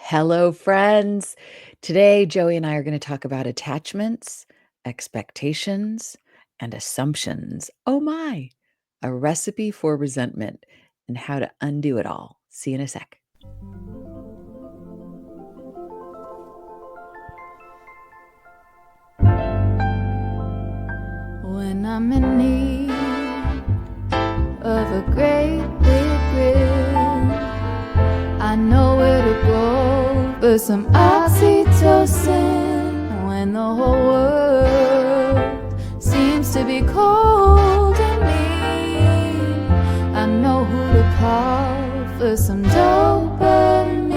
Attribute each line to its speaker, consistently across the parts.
Speaker 1: Hello, friends. Today, Joey and I are going to talk about attachments, expectations, and assumptions. Oh my, a recipe for resentment and how to undo it all. See you in a sec.
Speaker 2: When I'm in need of a great big grin, I know where to go for some oxytocin. When the whole world seems to be cold and mean, I know who to call for some dopamine.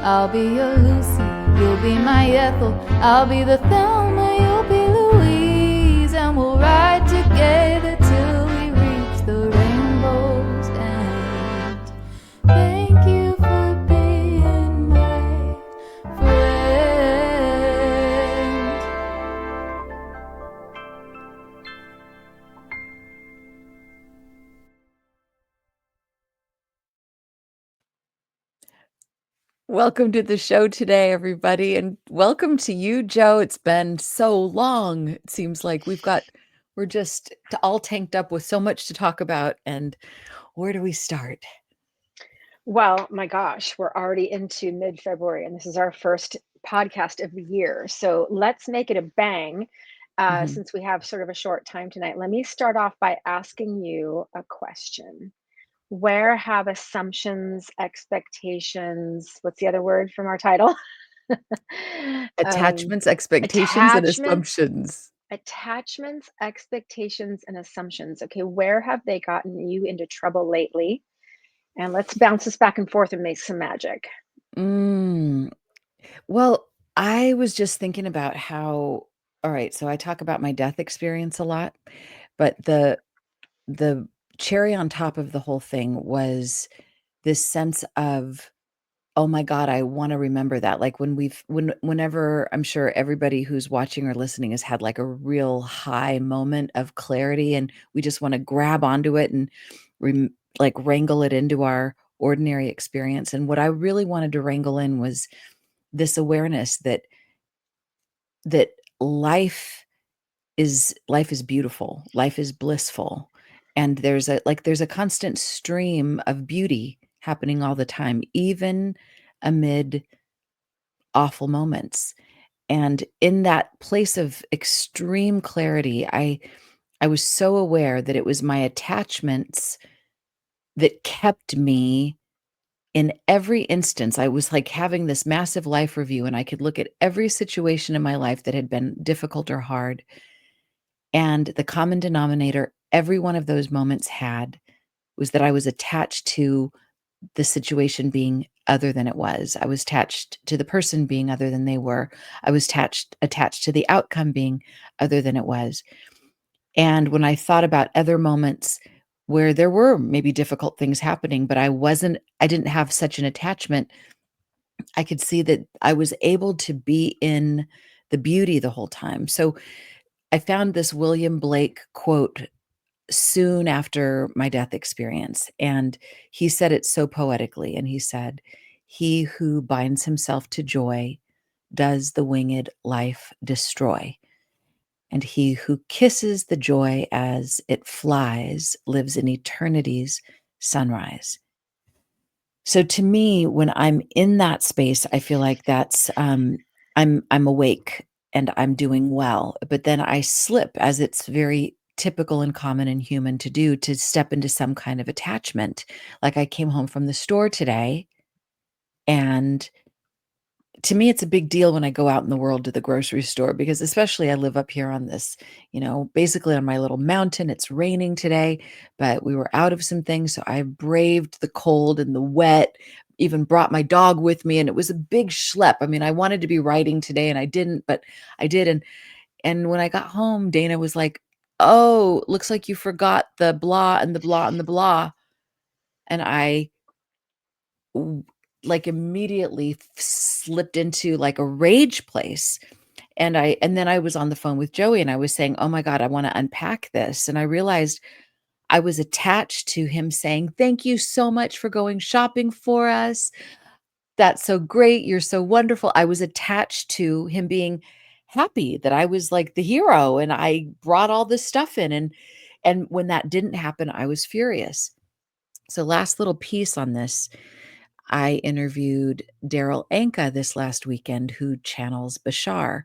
Speaker 2: I'll be your Lucy, you'll be my Ethel, I'll be the Thelma, you'll be Louise, and we'll ride together till we reach the rainbow's end. Thank you for being my friend.
Speaker 1: Welcome to the show today, everybody, and welcome to you, Joe. It's been so long. It seems like we're just all tanked up with so much to talk about. And where do we start?
Speaker 3: Well, my gosh, we're already into mid-February, and this is our first podcast of the year. So let's make it a bang,
Speaker 1: Mhm.
Speaker 3: since we have sort of a short time tonight. Let me start off by asking you a question. Where have assumptions, expectations, what's the other word from our title? um,
Speaker 1: Attachments, expectations, and
Speaker 3: attachments,
Speaker 1: assumptions.
Speaker 3: attachments, expectations, and assumptions. Okay, where have they gotten you into trouble lately? And let's bounce this back and forth and make some magic.
Speaker 1: Mm. Well, I was just thinking about how all right, so I talk about my death experience a lot, but the cherry on top of the whole thing was this sense of, "Oh my god, I wanna remember that." Like, whenever I'm sure everybody who's watching or listening has had, like, a real high moment of clarity, and we just wanna grab onto it and like, wrangle it into our ordinary experience, and what I really wanted to wrangle in was this awareness that life is beautiful, life is blissful, and there's a constant stream of beauty happening all the time, even amid awful moments. And in that place of extreme clarity, I was so aware that it was my attachments that kept me in every instance. I was like having this massive life review, and I could look at every situation in my life that had been difficult or hard. And the common denominator every one of those moments had was that I was attached to the situation being other than it was. I was attached to the person being other than they were. I was attached to the outcome being other than it was. And when I thought about other moments where there were maybe difficult things happening, but I didn't have such an attachment, I could see that I was able to be in the beauty the whole time. So I found this William Blake quote soon after my death experience, and he said it so poetically. And he said, "He who binds himself to joy does the winged life destroy. And he who kisses the joy as it flies lives in eternity's sunrise." So to me, when I'm in that space, I feel like I'm awake and I'm doing well. But then I slip, as it's very typical and common and human to do, to step into some kind of attachment. Like I came home from the store today, and to me, it's a big deal when I go out in the world to the grocery store, because especially I live up here on this, basically on my little mountain. It's raining today, but we were out of some things. So I braved the cold and the wet, even brought my dog with me. And it was a big schlep. I mean, I wanted to be writing today and I didn't, but I did. And when I got home, Dana was like, "Oh, looks like you forgot the blah and the blah and the blah." And I w- like immediately slipped into like a rage place. And then I was on the phone with Joey and I was saying, "Oh my god, I want to unpack this." And I realized I was attached to him saying, "Thank you so much for going shopping for us. That's so great. You're so wonderful. I was attached to him being happy that I was like the hero and I brought all this stuff in, and when that didn't happen, I was furious. So last little piece on this, I interviewed Daryl Anka this last weekend who channels Bashar.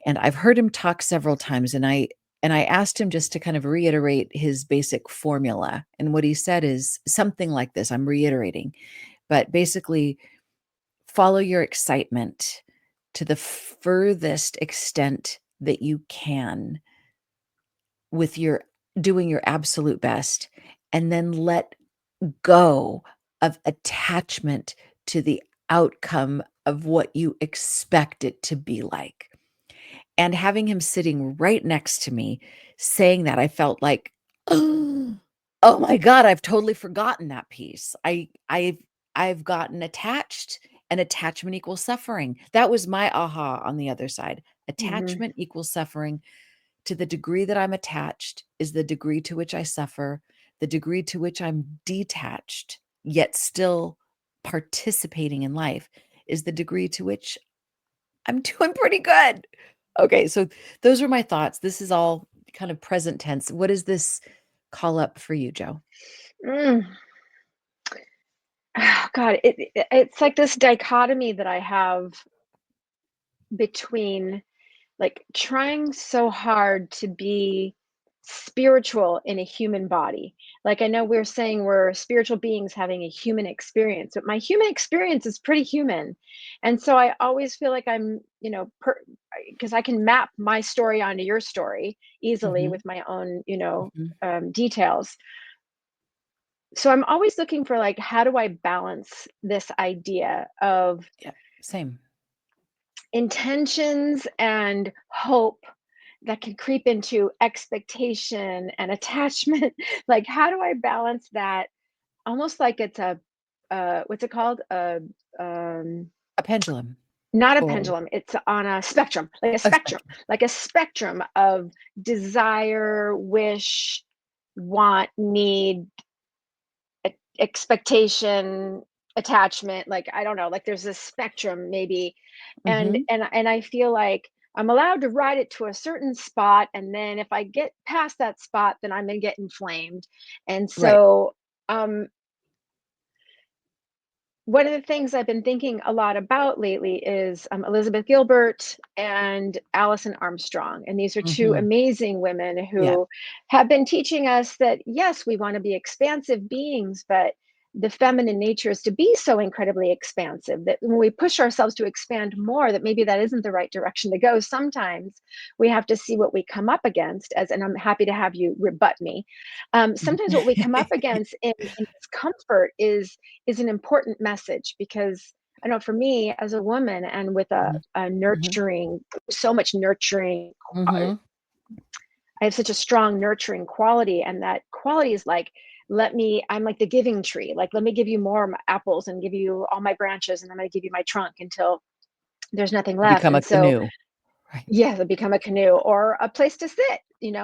Speaker 1: And I've heard him talk several times, and I asked him just to kind of reiterate his basic formula. And what he said is something like this. I'm reiterating, but basically follow your excitement to the furthest extent that you can with your doing your absolute best, and then let go of attachment to the outcome of what you expect it to be like. And having him sitting right next to me saying that, I felt like, oh my God, I've totally forgotten that piece. I've gotten attached, and attachment equals suffering. That was my aha on the other side.
Speaker 3: Mhm.
Speaker 1: Attachment equals suffering. To the degree that I'm attached is the degree to which I suffer. The degree to which I'm detached, yet still participating in life, is the degree to which I'm doing pretty good. Okay, so those are my thoughts. This is all kind of present tense. What does this call up for you, Joe?
Speaker 3: Mm. Oh, God, it's like this dichotomy that I have between, like, trying so hard to be spiritual in a human body. Like, I know we're saying we're spiritual beings having a human experience, but my human experience is pretty human. And so I always feel like I'm, because I can map my story onto your story easily
Speaker 1: Mhm,
Speaker 3: with my own,
Speaker 1: mhm.
Speaker 3: details. So I'm always looking for, like, how do I balance this idea of
Speaker 1: Yeah, same.
Speaker 3: intentions and hope that can creep into expectation and attachment? Like, how do I balance that? Almost like it's a, what's it called?
Speaker 1: A pendulum
Speaker 3: Not a
Speaker 1: or
Speaker 3: pendulum. It's on a spectrum,
Speaker 1: a spectrum.
Speaker 3: like a spectrum of desire, wish, want, need, expectation, attachment. Like, I don't know, like there's this spectrum maybe. and
Speaker 1: Mhm.
Speaker 3: and and I feel like I'm allowed to ride it to a certain spot, and then if I get past that spot, then I'm gonna get inflamed. And
Speaker 1: Right.
Speaker 3: so, um one of the things I've been thinking a lot about lately is, Elizabeth Gilbert and Alison Armstrong. And these are two
Speaker 1: Mhm.
Speaker 3: amazing women
Speaker 1: Yeah.
Speaker 3: who have been teaching us that, yes, we want to be expansive beings, but the feminine nature is to be so incredibly expansive that when we push ourselves to expand more, that maybe that isn't the right direction to go. Sometimes we have to see what we come up against, and I'm happy to have you rebut me.
Speaker 1: Mhm.
Speaker 3: Sometimes what we come up against in discomfort is an important message, because I know for me as a woman, and with
Speaker 1: Mhm.
Speaker 3: a
Speaker 1: Mhm.
Speaker 3: nurturing, so much nurturing,
Speaker 1: Mhm.
Speaker 3: I have such a strong nurturing quality, and that quality is like, I'm like the giving tree. Like, let me give you more apples and give you all my branches, and I'm going to give you my trunk until there's nothing left.
Speaker 1: Become a
Speaker 3: And so,
Speaker 1: canoe. Right.
Speaker 3: yeah, they become a canoe or a place to sit.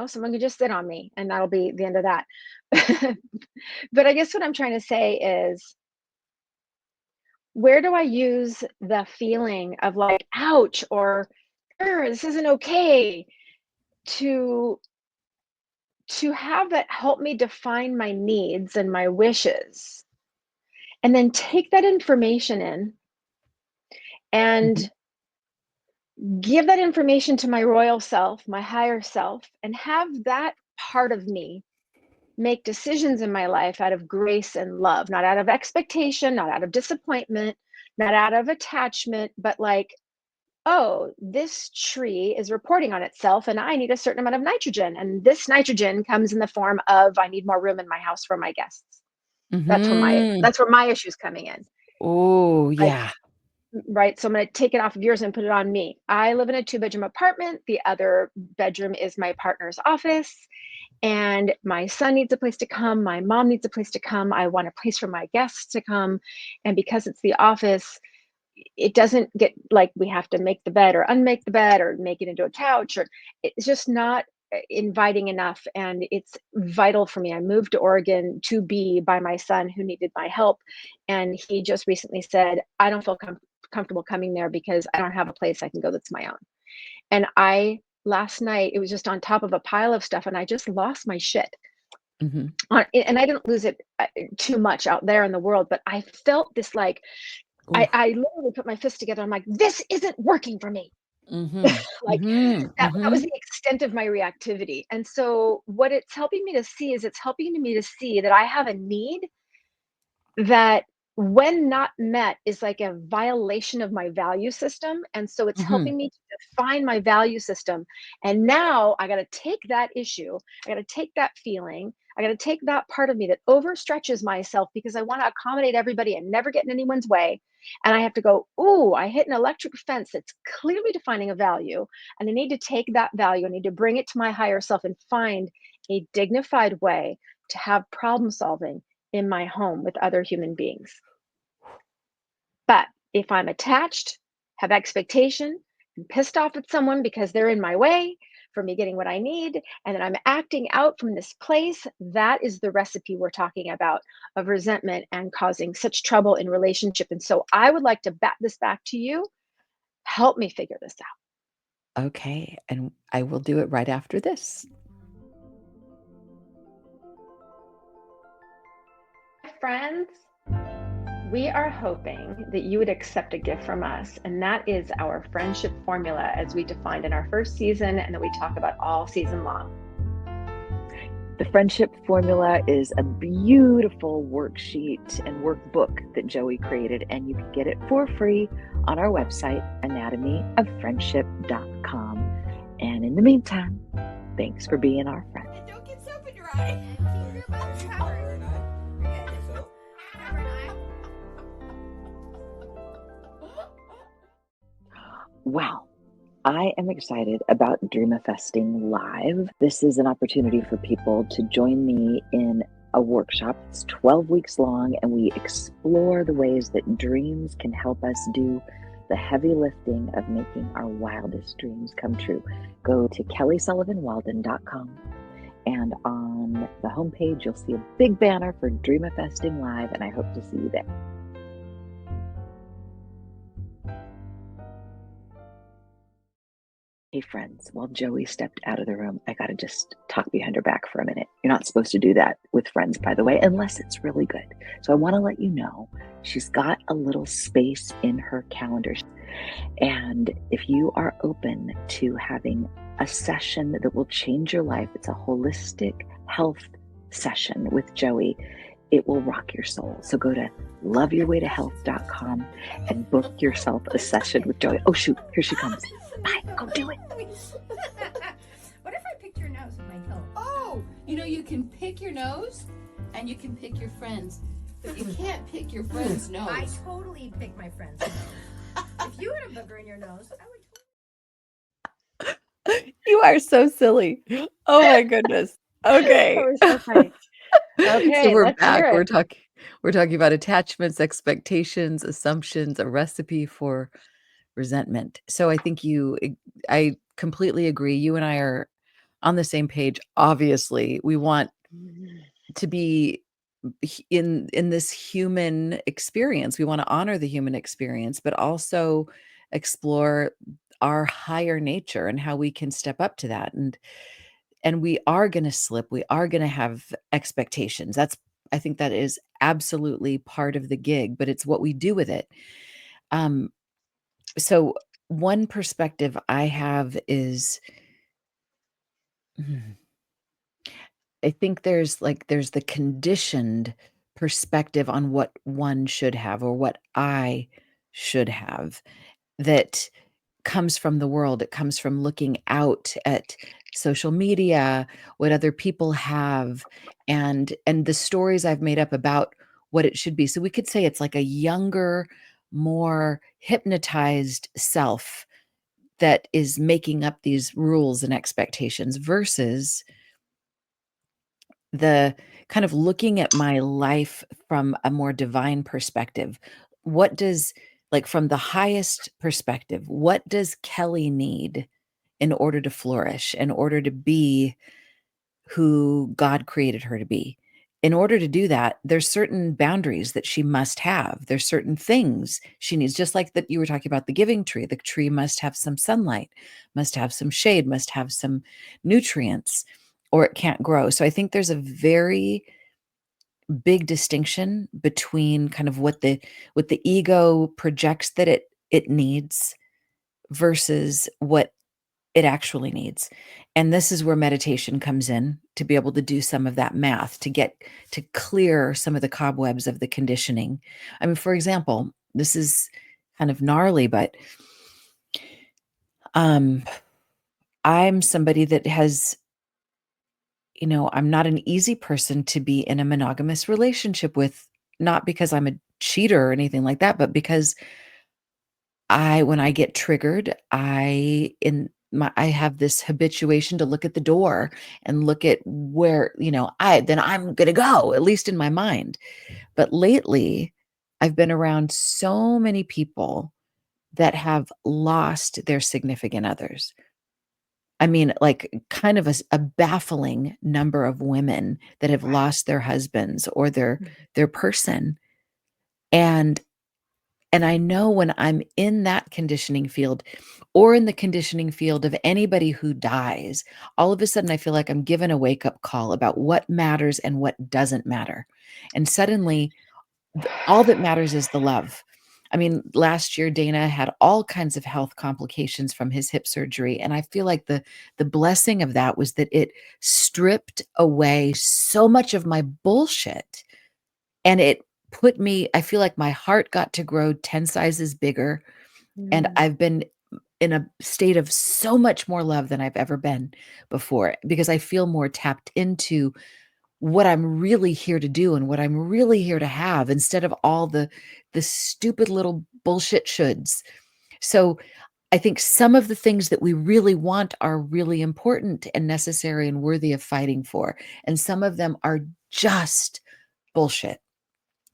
Speaker 3: Someone can just sit on me, and that'll be the end of that. But I guess what I'm trying to say is, where do I use the feeling of like, ouch, or this isn't okay, to have that help me define my needs and my wishes, and then take that information in
Speaker 1: Mhm.
Speaker 3: and give that information to my royal self, my higher self, and have that part of me make decisions in my life out of grace and love, not out of expectation, not out of disappointment, not out of attachment, but like, oh, this tree is reporting on itself and I need a certain amount of nitrogen. And this nitrogen comes in the form of, I need more room in my house for my guests.
Speaker 1: Mhm.
Speaker 3: That's where my issue's coming in.
Speaker 1: Oh,
Speaker 3: Like,
Speaker 1: yeah.
Speaker 3: right. So I'm going to take it off of yours and put it on me. I live in a 2-bedroom apartment. The other bedroom is my partner's office. And my son needs a place to come. My mom needs a place to come. I want a place for my guests to come. And because it's the office, it doesn't get like we have to make the bed or unmake the bed or make it into a couch, or it's just not. inviting enough, and it's vital for me. I moved to Oregon to be by my son who needed my help, and he just recently said, "I don't feel comfortable coming there because I don't have a place I can go that's my own." And I last night, it was just on top of a pile of stuff, and I just lost my shit.
Speaker 1: Mhm.
Speaker 3: And I didn't lose it too much out there in the world, but I felt this like
Speaker 1: Oof.
Speaker 3: I literally put my fist together. I'm like, this isn't working for me.
Speaker 1: Mhm.
Speaker 3: Like
Speaker 1: Mhm.
Speaker 3: that was
Speaker 1: Mhm.
Speaker 3: the extent of my reactivity. And so what it's helping me to see is it's helping me to see that I have a need that when not met is like a violation of my value system, and so it's
Speaker 1: Mhm.
Speaker 3: helping me to define my value system. And now I got to take that issue, I got to take that feeling, I got to take that part of me that overstretches myself because I want to accommodate everybody and never get in anyone's way, and I have to go, ooh, I hit an electric fence that's clearly defining a value, and I need to take that value, I need to bring it to my higher self and find a dignified way to have problem solving in my home with other human beings. But if I'm attached, have expectation, and pissed off at someone because they're in my way for me getting what I need, and then I'm acting out from this place, that is the recipe we're talking about of resentment and causing such trouble in relationship. And so I would like to bat this back to you. Help me figure this
Speaker 1: Okay, and I will do it right after this.
Speaker 3: out. Friends, we are hoping that you would accept a gift from us, and that is our friendship formula as we defined in our first season and that we talk about all season long.
Speaker 4: The Friendship Formula is a beautiful worksheet and workbook that Joey created, and you can get it for free on our website, anatomyoffriendship.com. And in the meantime, thanks for being our friend.
Speaker 5: And don't get soap in your eye. Keep your mouth covered. You're good.
Speaker 6: So,
Speaker 5: Cover an eye.
Speaker 4: Wow. I am excited about Dreamifesting Live. This is an opportunity for people to join me in a workshop. It's 12 weeks long, and we explore the ways that dreams can help us do the heavy lifting of making our wildest dreams come true. Go to kellysullivanwalden.com, and on the homepage, you'll see a big banner for Dreamifesting Live, and I hope to see you there. Hey friends, while Joey stepped out of the room, I gotta just talk behind her back for a minute. You're not supposed to do that with friends, by the way, unless it's really good. So I wanna let you know she's got a little space in her calendar. And if you are open to having a session that will change your life, it's a holistic health session with Joey. It will rock your soul. So go to loveyourwaytohealth.com and book yourself a session with Joey. Oh shoot, here she comes. Bye, go do it.
Speaker 5: What if I picked your nose with my toe? Oh, you can pick your nose and you can pick your friends, but you can't pick your friend's nose.
Speaker 7: I totally pick my friend's nose. If you had a booger in your nose, I would.
Speaker 1: You are so silly. Oh my goodness. Okay.
Speaker 3: That was so funny. Okay,
Speaker 1: So we're
Speaker 3: let's
Speaker 1: back.
Speaker 3: hear
Speaker 1: We're
Speaker 3: it.
Speaker 1: talking about attachments, expectations, assumptions, a recipe for resentment. So I think I completely agree. You and I are on the same page. Obviously, we want to be in this human experience. We want to honor the human experience, but also explore our higher nature and how we can step up to that. And we are going to slip. We are going to have expectations. I think that is absolutely part of the gig, but it's what we do with it. So one perspective I have is I think there's the conditioned perspective on what one should have or what I should have that comes from the world. It comes from looking out at social media, what other people have, and the stories I've made up about what it should be. So we could say it's like a younger, more hypnotized self that is making up these rules and expectations versus the kind of looking at my life from a more divine perspective. What does, like, from the highest perspective, what does Kelly need in order to flourish, in order to be who God created her to be. In order to do that, there's certain boundaries that she must have. There's certain things she needs, just like that you were talking about the giving tree. The tree must have some sunlight, must have some shade, must have some nutrients, or it can't grow. So I think there's a very big distinction between kind of what the ego projects that it needs versus what it actually needs. And this is where meditation comes in, to be able to do some of that math, to clear some of the cobwebs of the conditioning. I mean, for example, this is kind of gnarly, but I'm somebody that has, I'm not an easy person to be in a monogamous relationship with, not because I'm a cheater or anything like that, but because when I get triggered, I have this habituation to look at the door and look at where, then I'm gonna go, at least in my mind. But lately, I've been around so many people that have lost their significant others. I mean, like, kind of a baffling number of women that have lost their husbands or their person. And I know when I'm in that conditioning field or in the conditioning field of anybody who dies, all of a sudden I feel like I'm given a wake-up call about what matters and what doesn't matter. And suddenly, all that matters is the love. I mean, last year, Dana had all kinds of health complications from his hip surgery, and I feel like the blessing of that was that it stripped away so much of my bullshit, and it put me I feel like my heart got to grow 10 sizes bigger, and I've been in a state of so much more love than I've ever been before, because I feel more tapped into what I'm really here to do and what I'm really here to have, instead of all the stupid little bullshit shoulds. So I think some of the things that we really want are really important and necessary and worthy of fighting for, and some of them are just bullshit.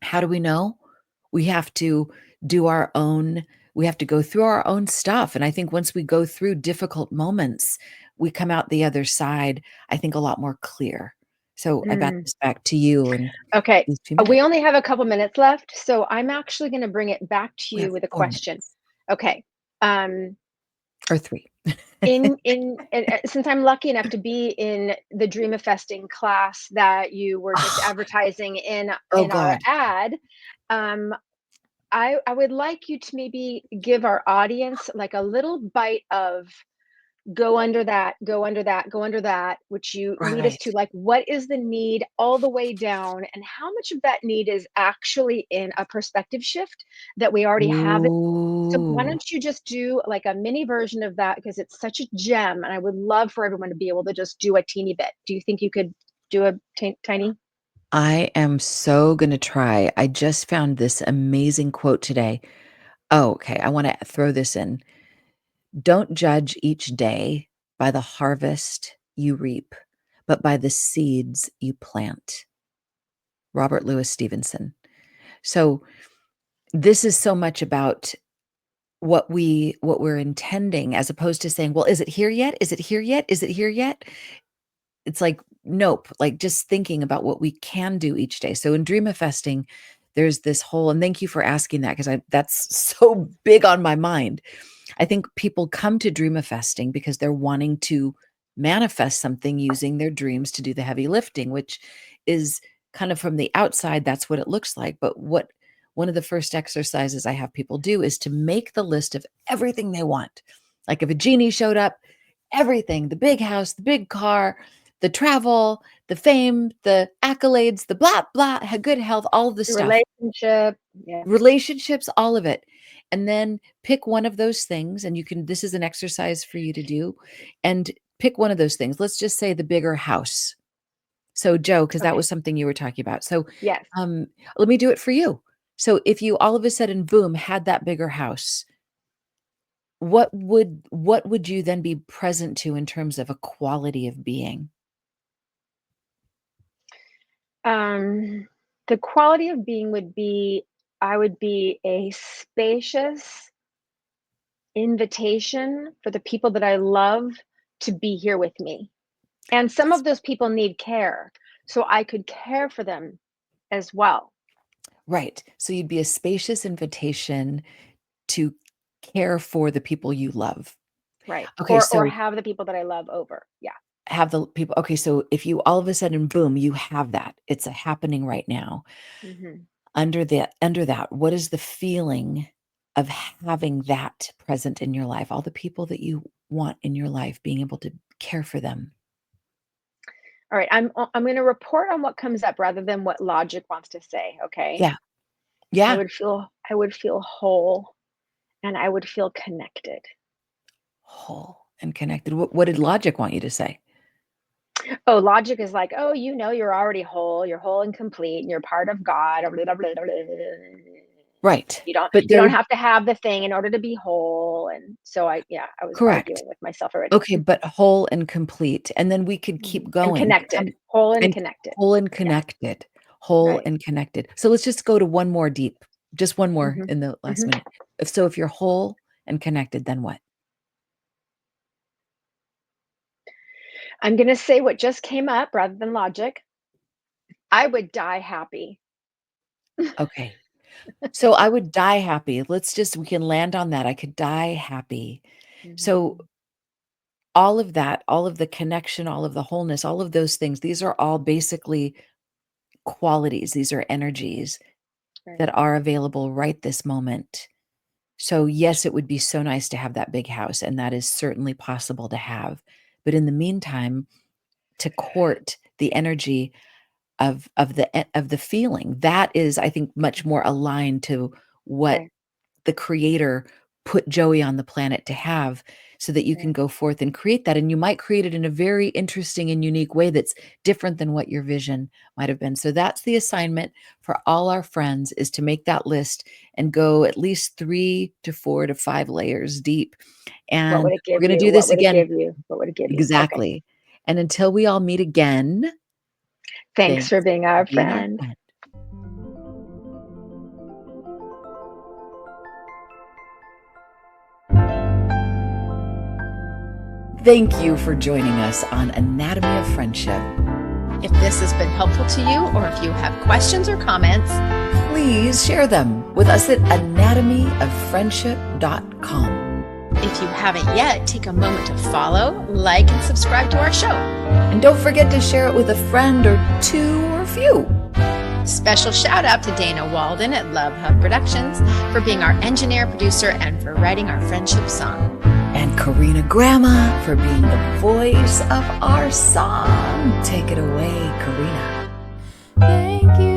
Speaker 1: How do we know? We have to do our own we have to go through our own stuff, and I think once we go through difficult moments, we come out the other side, I think, a lot more clear. So I bat
Speaker 3: Mm.
Speaker 1: this back to you in
Speaker 3: Okay.
Speaker 1: these 2
Speaker 3: We
Speaker 1: minutes.
Speaker 3: only have a couple minutes left, so I'm actually going to bring it back to
Speaker 1: We
Speaker 3: you
Speaker 1: have
Speaker 3: with a
Speaker 1: 4
Speaker 3: question.
Speaker 1: minutes
Speaker 3: Okay. Um,
Speaker 1: or 3.
Speaker 3: since I'm lucky enough to be in the Dreamifesting class that you were just advertising
Speaker 1: Oh
Speaker 3: in our
Speaker 1: god.
Speaker 3: ad, um, I would like you to maybe give our audience like a little bite of go under that, go under that, go under that, which you lead us
Speaker 1: Right.
Speaker 3: to, like, what is the need all the way down, and how much of that need is actually in a perspective shift that we already have it. So why
Speaker 1: Ooh.
Speaker 3: don't you just do like a mini version of that, because it's such a gem, and I would love for everyone to be able to just do a teeny bit. Do you think you could do a tiny?
Speaker 1: I am so gonna try. I just found this amazing quote today. Oh, okay, I wanna throw this in. "Don't judge each day by the harvest you reap, but by the seeds you plant." Robert Louis Stevenson. So, this is so much about what we're intending, as opposed to saying, "Well, is it here yet? Is it here yet? Is it here yet?" It's like, nope, like, just thinking about what we can do each day. So in Dreamifesting, there's this whole, and thank you for asking that, because that's so big on my mind. I think people come to Dreamifesting because they're wanting to manifest something using their dreams to do the heavy lifting, which is kind of, from the outside, that's what it looks like. But what one of the first exercises I have people do is to make the list of everything they want. Like if a genie showed up, everything, the big house, the big car, the travel, the fame, the accolades, the blah, blah, good health, all of the
Speaker 3: The
Speaker 1: stuff,
Speaker 3: relationship. Yeah.
Speaker 1: relationships, all of it. And then pick one of those things. And this is an exercise for you to do, and pick one of those things. Let's just say the bigger house. So, Joe, because that
Speaker 3: Okay.
Speaker 1: was something you were talking about. So,
Speaker 3: Yes.
Speaker 1: um, let me do it for you. So, if you all of a sudden, boom, had that bigger house, what would you then be present to in terms of a quality of being?
Speaker 3: Um, the quality of being would be I would be a spacious, invitation for the people that I love to be here with me. And some of those people need care, so I could care for them as well.
Speaker 1: Right. So you'd be a spacious invitation to care for the people you love.
Speaker 3: Right.
Speaker 1: Okay,
Speaker 3: Or
Speaker 1: so
Speaker 3: have the people that I love over. Yeah.
Speaker 1: have the people okay, so if you all of a sudden, boom, you have that. It's happening right now.
Speaker 3: Mhm.
Speaker 1: Under that, what is the feeling of having that present in your life? All the people that you want in your life, being able to care for them.
Speaker 3: All right. I'm going to report on what comes up rather than what logic wants to say, okay?
Speaker 1: Yeah. Yeah.
Speaker 3: I would feel whole and I would feel connected.
Speaker 1: Whole and connected. What did logic want you to say?
Speaker 3: Oh, logic is like, "Oh, you're already whole. You're whole and complete and you're part of God."
Speaker 1: Right.
Speaker 3: You don't
Speaker 1: But
Speaker 3: you don't
Speaker 1: there
Speaker 3: have to have the thing in order to be whole. And so I was
Speaker 1: correct.
Speaker 3: arguing with myself already.
Speaker 1: Okay, but whole and complete, and then we could keep
Speaker 3: And
Speaker 1: going.
Speaker 3: connected. Whole and
Speaker 1: And
Speaker 3: connected.
Speaker 1: whole and
Speaker 3: Yeah.
Speaker 1: connected. Whole
Speaker 3: Right.
Speaker 1: and connected. So let's just go to one more deep. Just one more
Speaker 3: Mhm.
Speaker 1: in the last
Speaker 3: Mhm.
Speaker 1: minute. If you're whole and connected, then what?
Speaker 3: I'm gonna say what just came up rather than logic. I would die happy.
Speaker 1: Okay. So I would die happy. We can land on that. I could die happy. So
Speaker 3: Mhm.
Speaker 1: all of that, all of the connection, all of the wholeness, all of those things, these are all basically qualities. These are energies
Speaker 3: Right.
Speaker 1: that are available right this moment. So yes, it would be so nice to have that big house, and that is certainly possible to have. But in the meantime, to court the energy of the feeling, that is, I think, much more aligned to what
Speaker 3: Right.
Speaker 1: the creator put Joey on the planet to have, so that you can
Speaker 3: Right.
Speaker 1: go forth and create that, and you might create it in a very interesting and unique way that's different than what your vision might have been. So that's the assignment for all our friends, is to make that list and go at least 3 to 4 to 5 layers deep.
Speaker 3: What
Speaker 1: And
Speaker 3: would it
Speaker 1: we're
Speaker 3: give
Speaker 1: gonna
Speaker 3: you?
Speaker 1: do
Speaker 3: What
Speaker 1: this
Speaker 3: would it
Speaker 1: again.
Speaker 3: give you? What would it give you? Okay.
Speaker 1: Exactly. And until we all meet again,
Speaker 3: Thanks
Speaker 1: thanks
Speaker 3: for being
Speaker 1: for
Speaker 3: our
Speaker 1: being our
Speaker 3: friend.
Speaker 1: friend. Thank you for joining us on Anatomy of Friendship.
Speaker 6: If this has been helpful to you, or if you have questions or comments,
Speaker 1: Please share them with us at anatomy-of-friendship.com.
Speaker 6: if you haven't yet, take a moment to follow, like, and subscribe to our show.
Speaker 1: And don't forget to share it with a friend or two or a few.
Speaker 6: Special shout out to Dana Walden at Love Hub Productions for being our engineer, producer, and for writing our friendship song.
Speaker 1: And Karina Grandma for being the voice of our song. Take it away, Karina.
Speaker 2: Thank you